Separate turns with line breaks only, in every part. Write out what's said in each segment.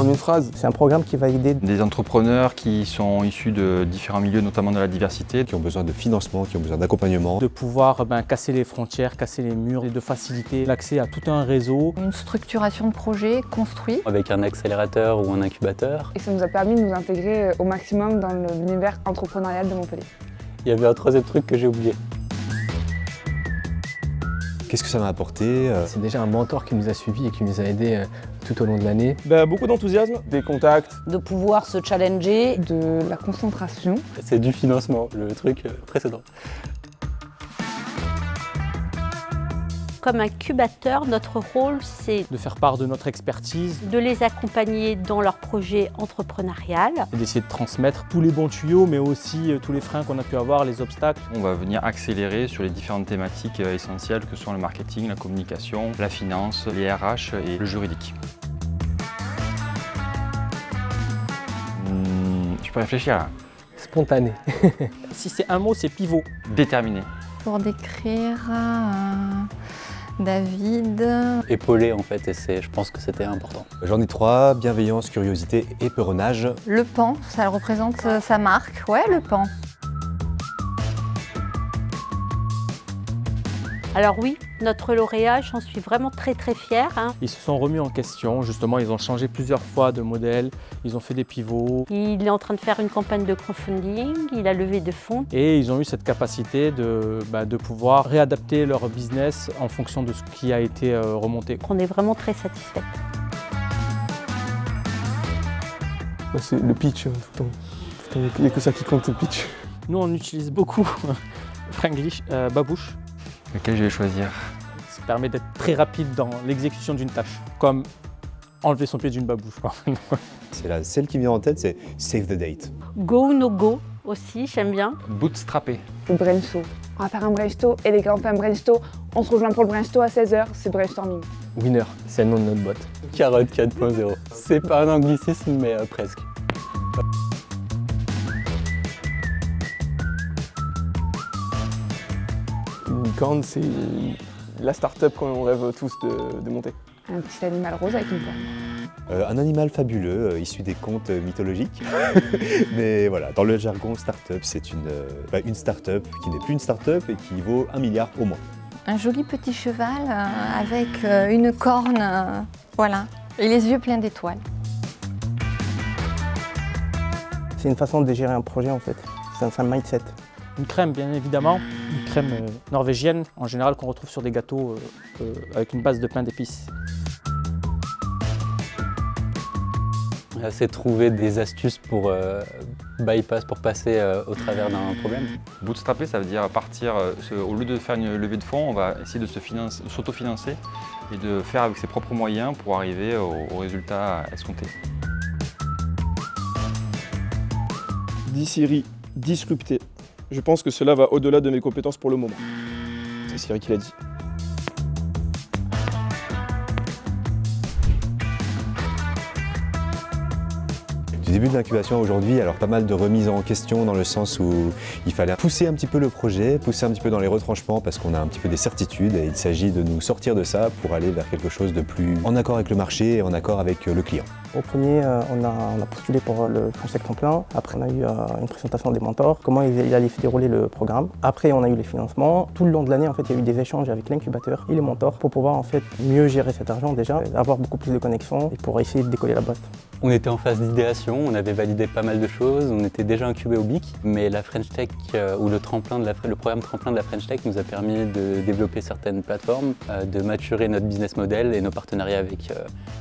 En une phrase, c'est un programme qui va aider
des entrepreneurs qui sont issus de différents milieux, notamment de la diversité,
qui ont besoin de financement, qui ont besoin d'accompagnement.
De pouvoir casser les frontières, casser les murs et de faciliter l'accès à tout un réseau.
Une structuration de projet construit.
Avec un accélérateur ou un incubateur.
Et ça nous a permis de nous intégrer au maximum dans l'univers entrepreneurial de Montpellier.
Il y avait un troisième truc que j'ai oublié.
Qu'est-ce que ça m'a apporté?
C'est déjà un mentor qui nous a suivis et qui nous a aidés tout au long de l'année.
Beaucoup d'enthousiasme, des contacts.
De pouvoir se challenger.
De la concentration.
C'est du financement, le truc précédent.
Comme incubateur, notre rôle, c'est
de faire part de notre expertise,
de les accompagner dans leur projet entrepreneurial.
Et d'essayer de transmettre tous les bons tuyaux, mais aussi tous les freins qu'on a pu avoir, les obstacles.
On va venir accélérer sur les différentes thématiques essentielles que sont le marketing, la communication, la finance, les RH et le juridique. Je peux réfléchir là.
Spontané.
Si c'est un mot, c'est pivot.
Déterminé.
Pour décrire David.
Épaulé en fait, et je pense que c'était important.
J'en ai 3, bienveillance, curiosité et peuronnage.
Le pan, ça représente sa marque. Ouais, le pan.
Alors oui, notre lauréat, j'en suis vraiment très fière.
Ils se sont remis en question, justement, ils ont changé plusieurs fois de modèle, ils ont fait des pivots.
Il est en train de faire une campagne de crowdfunding, il a levé de fonds.
Et ils ont eu cette capacité de pouvoir réadapter leur business en fonction de ce qui a été remonté.
On est vraiment très satisfaits.
C'est le pitch, tout le temps. Il n'y a que ça qui compte, le pitch.
Nous, on utilise beaucoup Franglish, babouche.
Lequel je vais choisir?
Ça permet d'être très rapide dans l'exécution d'une tâche, comme enlever son pied d'une babouche.
C'est celle qui vient en tête, c'est Save the Date.
Go, no go aussi, j'aime bien.
Bootstrapper.
Le brainstorm. On va faire un brainstorm et les gars, on fait un brainstorm. On se rejoint pour le brainstorm à 16h, c'est brainstorming.
Winner, c'est le nom de notre boîte.
Carotte 4.0. C'est pas un anglicisme, mais presque.
Une licorne, c'est la start-up qu'on rêve tous de monter.
Un petit animal rose avec une corne.
Un animal fabuleux, issu des contes mythologiques. Mais voilà, dans le jargon start-up, c'est une start-up qui n'est plus une start-up et qui vaut 1 milliard au moins.
Un joli petit cheval avec une corne, voilà, et les yeux pleins d'étoiles.
C'est une façon de gérer un projet en fait, c'est un mindset.
Une crème, bien évidemment, une crème norvégienne, en général qu'on retrouve sur des gâteaux avec une base de pain d'épices.
C'est trouver des astuces pour pour passer au travers d'un problème.
Bootstrapper, ça veut dire partir, au lieu de faire une levée de fonds, on va essayer de s'autofinancer et de faire avec ses propres moyens pour arriver au résultat escompté.
10 séries disruptées. Je pense que cela va au-delà de mes compétences pour le moment. C'est Cyril qui l'a dit.
Du début de l'incubation à aujourd'hui, alors pas mal de remises en question dans le sens où il fallait pousser un petit peu le projet, pousser un petit peu dans les retranchements parce qu'on a un petit peu des certitudes et il s'agit de nous sortir de ça pour aller vers quelque chose de plus en accord avec le marché et en accord avec le client.
Au premier, on a postulé pour le French Tech Tremplin. Après, on a eu une présentation des mentors, comment il allait dérouler le programme. Après, on a eu les financements. Tout le long de l'année, en fait, il y a eu des échanges avec l'incubateur et les mentors pour pouvoir en fait mieux gérer cet argent déjà, avoir beaucoup plus de connexions et pour essayer de décoller la boîte.
On était en phase d'idéation, on avait validé pas mal de choses, on était déjà incubé au BIC, mais la French Tech ou le programme tremplin de la French Tech nous a permis de développer certaines plateformes, de maturer notre business model et nos partenariats avec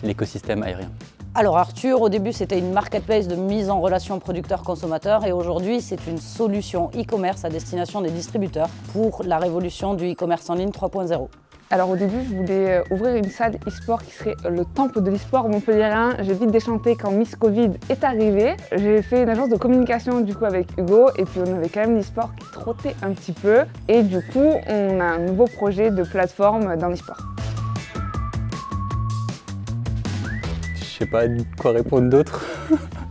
l'écosystème aérien.
Alors Arthur, au début c'était une marketplace de mise en relation producteur-consommateur et aujourd'hui c'est une solution e-commerce à destination des distributeurs pour la révolution du e-commerce en ligne 3.0.
Alors au début, je voulais ouvrir une salle e-sport qui serait le temple de l'e-sport montpelliérain. J'ai vite déchanté quand Miss Covid est arrivée. J'ai fait une agence de communication du coup avec Hugo et puis on avait quand même l'e-sport qui trottait un petit peu. Et du coup, on a un nouveau projet de plateforme dans l'e-sport.
Je sais pas quoi répondre d'autre.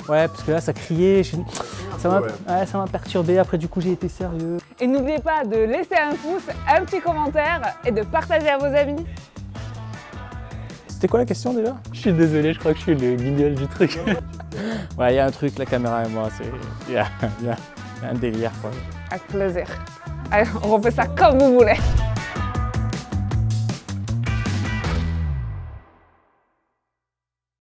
Ouais, parce que là ça criait, ça m'a perturbé, après du coup j'ai été sérieux.
Et n'oubliez pas de laisser un pouce, un petit commentaire et de partager à vos amis.
C'était quoi la question déjà?
Je suis désolé, je crois que je suis le guignol du truc.
Ouais, il y a un truc, la caméra et moi, il y a un délire quoi.
Avec plaisir. Allez, on refait ça comme vous voulez.